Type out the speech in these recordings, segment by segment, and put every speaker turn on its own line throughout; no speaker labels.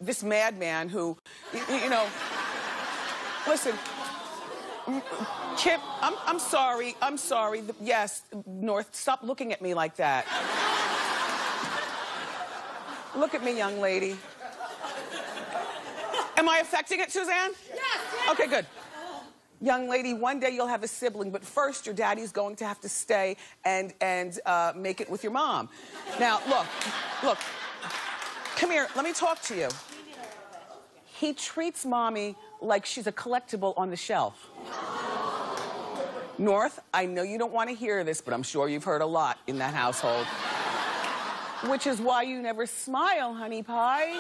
this madman who, you know, listen, Kip, I'm sorry. Yes, North, stop looking at me like that. Look at me, young lady. Am I affecting it, Suzanne?
Yes.
Okay, good. Young lady, one day you'll have a sibling, but first your daddy's going to have to stay and make it with your mom. Now, look, come here, let me talk to you. He treats mommy like she's a collectible on the shelf. North, I know you don't want to hear this, but I'm sure you've heard a lot in that household. Which is why you never smile, honey pie.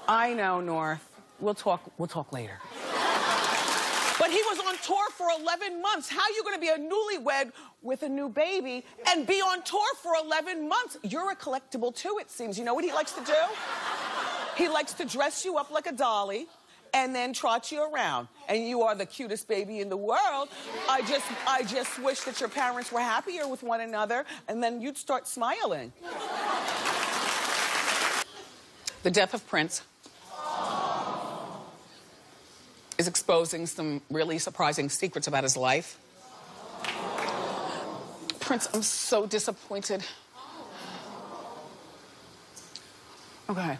I know, North. We'll talk later. But he was on tour for 11 months. How are you gonna be a newlywed with a new baby and be on tour for 11 months? You're a collectible too, it seems. You know what he likes to do? He likes to dress you up like a dolly and then trot you around. And you are the cutest baby in the world. I just wish that your parents were happier with one another, and then you'd start smiling. The death of Prince is exposing some really surprising secrets about his life. Prince, I'm so disappointed. Okay.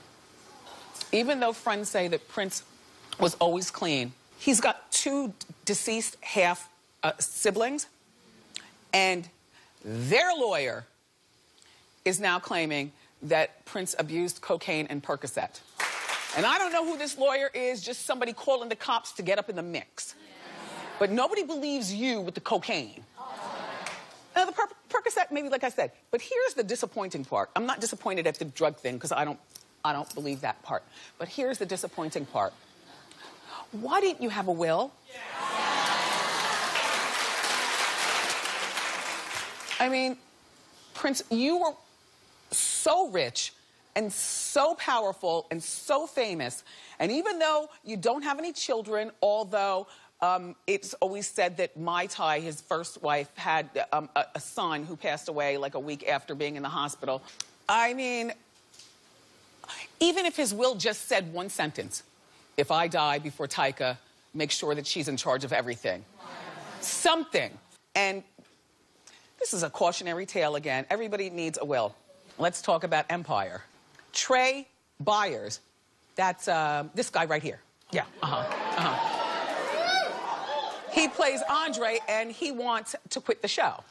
Even though friends say that Prince was always clean, he's got 2 deceased half siblings, and their lawyer is now claiming that Prince abused cocaine and Percocet. And I don't know who this lawyer is, just somebody calling the cops to get up in the mix. But nobody believes you with the cocaine. Now, the Percocet, maybe like I said. But here's the disappointing part. I'm not disappointed at the drug thing, because I don't believe that part. But here's the disappointing part. Why didn't you have a will? I mean, Prince, you were so rich and so powerful and so famous. And even though you don't have any children, although it's always said that Mai Tai, his first wife, had a son who passed away like a week after being in the hospital. I mean, even if his will just said one sentence, if I die before Taika, make sure that she's in charge of everything. Something. And this is a cautionary tale again. Everybody needs a will. Let's talk about Empire. Trey Byers, that's this guy right here. Yeah, He plays Andre, and he wants to quit the show.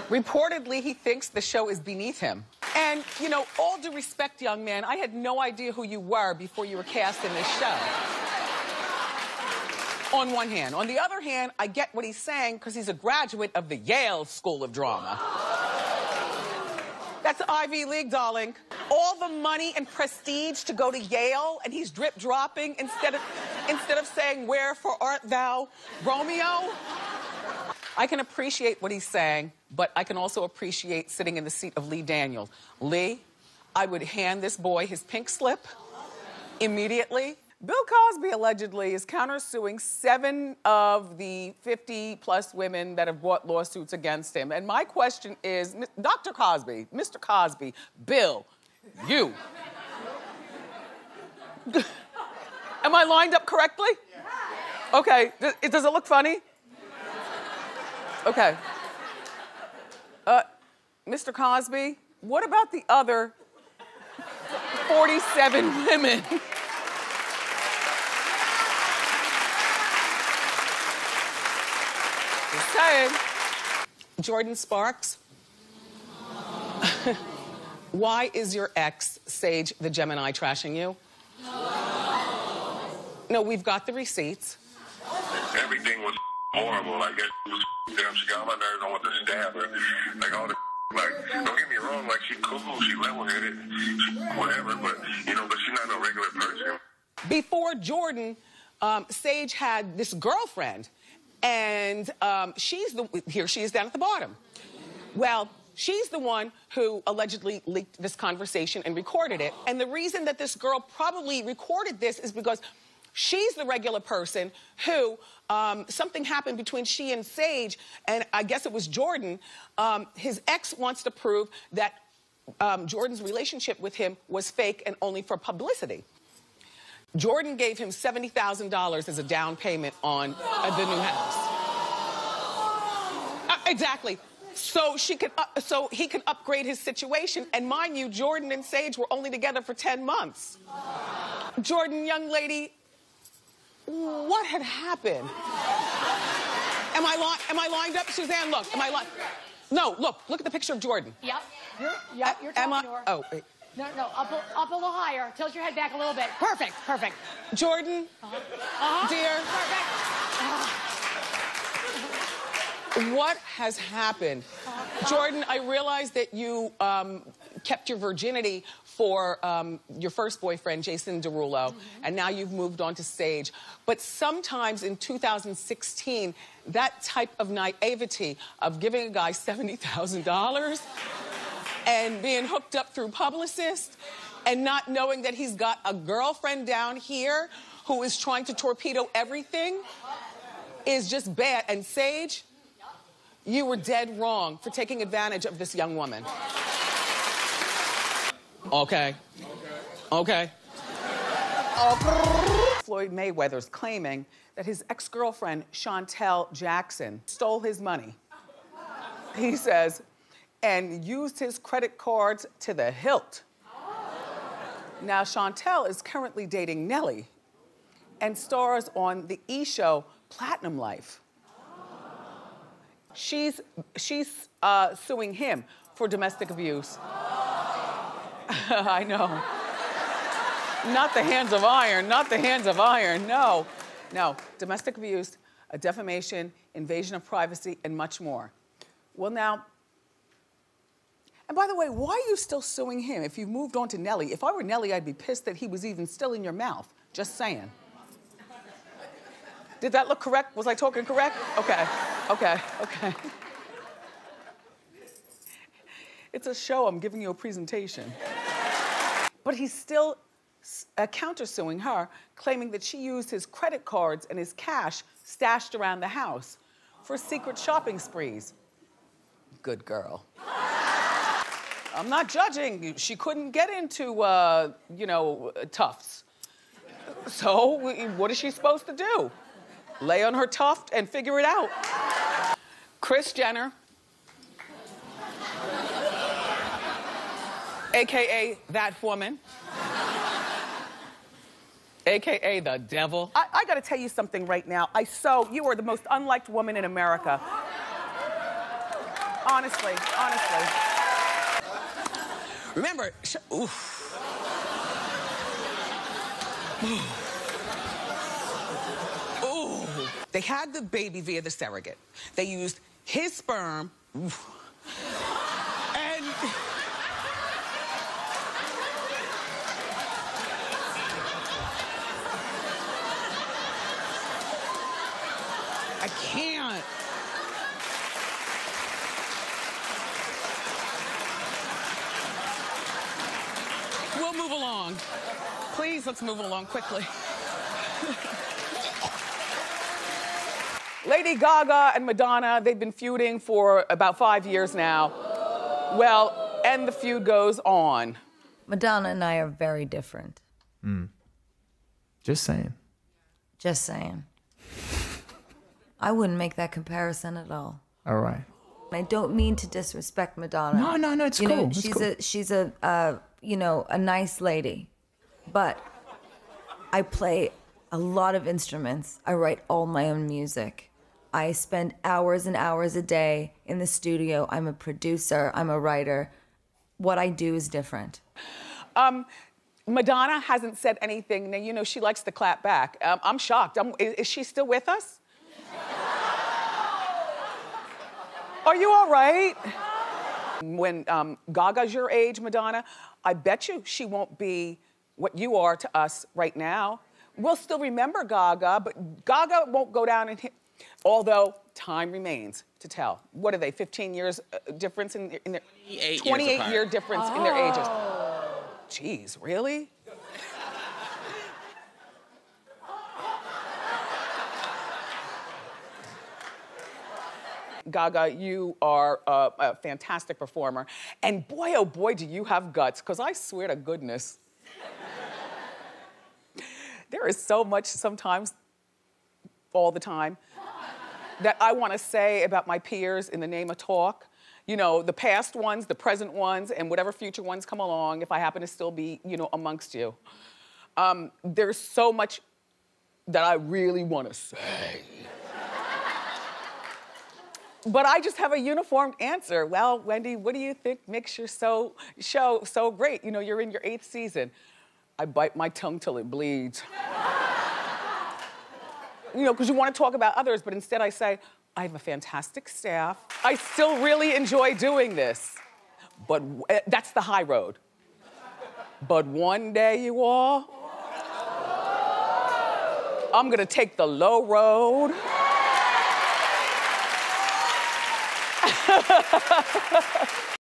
Reportedly, he thinks the show is beneath him. And, you know, all due respect, young man, I had no idea who you were before you were cast in this show. On one hand. On the other hand, I get what he's saying because he's a graduate of the Yale School of Drama. That's Ivy League, darling. All the money and prestige to go to Yale, and he's drip-dropping instead of saying, "Wherefore art thou, Romeo?" I can appreciate what he's saying, but I can also appreciate sitting in the seat of Lee Daniels. Lee, I would hand this boy his pink slip immediately. Bill Cosby allegedly is countersuing 7 of the 50-plus women that have brought lawsuits against him. And my question is, Dr. Cosby, Mr. Cosby, Bill, you. Am I lined up correctly? Okay, does it look funny? Okay. Mr. Cosby, what about the other 47 women? Just saying. Jordan Sparks, why is your ex, Sage the Gemini, trashing you? No, we've got the receipts.
Everything was horrible. Like, it was damn, she got on my nerves. I want to stab her. Like, all the like, don't get me wrong, like, she cool, she level-headed, whatever, but, you know, but she's not no regular person.
Before Jordan, Sage had this girlfriend, and here she is down at the bottom. Well, she's the one who allegedly leaked this conversation and recorded it. And the reason that this girl probably recorded this is because She's the regular person who, something happened between she and Sage, and I guess it was Jordan. His ex wants to prove that Jordan's relationship with him was fake and only for publicity. Jordan gave him $70,000 as a down payment on the new house. Exactly. So he can upgrade his situation. And mind you, Jordan and Sage were only together for 10 months. Jordan, young lady, what had happened? Am I lined up? Suzanne, look, am I lined? No, look at the picture of Jordan.
Yep. You're talking to her.
Oh, wait.
No, up a little higher. Tilt your head back a little bit. Perfect.
Jordan, dear.
Perfect.
What has happened? Jordan, I realize that you kept your virginity for your first boyfriend, Jason Derulo, and now you've moved on to Sage. But sometimes in 2016, that type of naivety of giving a guy $70,000 and being hooked up through publicists and not knowing that he's got a girlfriend down here who is trying to torpedo everything is just bad. And Sage, you were dead wrong for taking advantage of this young woman. Okay. Floyd Mayweather's claiming that his ex-girlfriend, Chantel Jackson, stole his money. He says, and used his credit cards to the hilt. Now, Chantel is currently dating Nelly and stars on the E! show Platinum Life. She's suing him for domestic abuse. I know. Not the hands of iron, no. Domestic abuse, a defamation, invasion of privacy, and much more. Well, now, and by the way, why are you still suing him if you've moved on to Nelly? If I were Nelly, I'd be pissed that he was even still in your mouth. Just saying. Did that look correct? Was I talking correct? Okay. It's a show, I'm giving you a presentation. But he's still countersuing her, claiming that she used his credit cards and his cash stashed around the house for secret shopping sprees. Good girl. I'm not judging. She couldn't get into, Tufts. So what is she supposed to do? Lay on her tuft and figure it out. Kris Jenner, AKA that woman, AKA the devil. I gotta tell you something right now. You are the most unliked woman in America. Honestly. Remember, they had the baby via the surrogate. They used his sperm. And I can't. We'll move along. Please, let's move along quickly. Lady Gaga and Madonna, they've been feuding for about 5 years now. Well, and the feud goes on.
Madonna and I are very different.
Just saying.
I wouldn't make that comparison at all.
All right.
I don't mean to disrespect Madonna.
No, it's cool.
She's a nice lady, but I play a lot of instruments. I write all my own music. I spend hours and hours a day in the studio. I'm a producer, I'm a writer. What I do is different.
Madonna hasn't said anything. Now, she likes to clap back. I'm shocked. Is she still with us? Are you all right? When Gaga's your age, Madonna, I bet you she won't be what you are to us right now. We'll still remember Gaga, but Gaga won't go down in although time remains to tell. What are they, 15 years difference in their 28-year difference in their ages. Jeez, really? Gaga, you are a fantastic performer. And boy, oh boy, do you have guts, because I swear to goodness, there is so much sometimes, all the time, that I want to say about my peers in the name of talk. You know, the past ones, the present ones, and whatever future ones come along, if I happen to still be, you know, amongst you. There's so much that I really want to say. But I just have a uniformed answer. Well, Wendy, what do you think makes your show so great? You know, you're in your 8th season. I bite my tongue till it bleeds. You know, because you want to talk about others, but instead I say, I have a fantastic staff. I still really enjoy doing this. But that's the high road. But one day, you all, I'm gonna take the low road.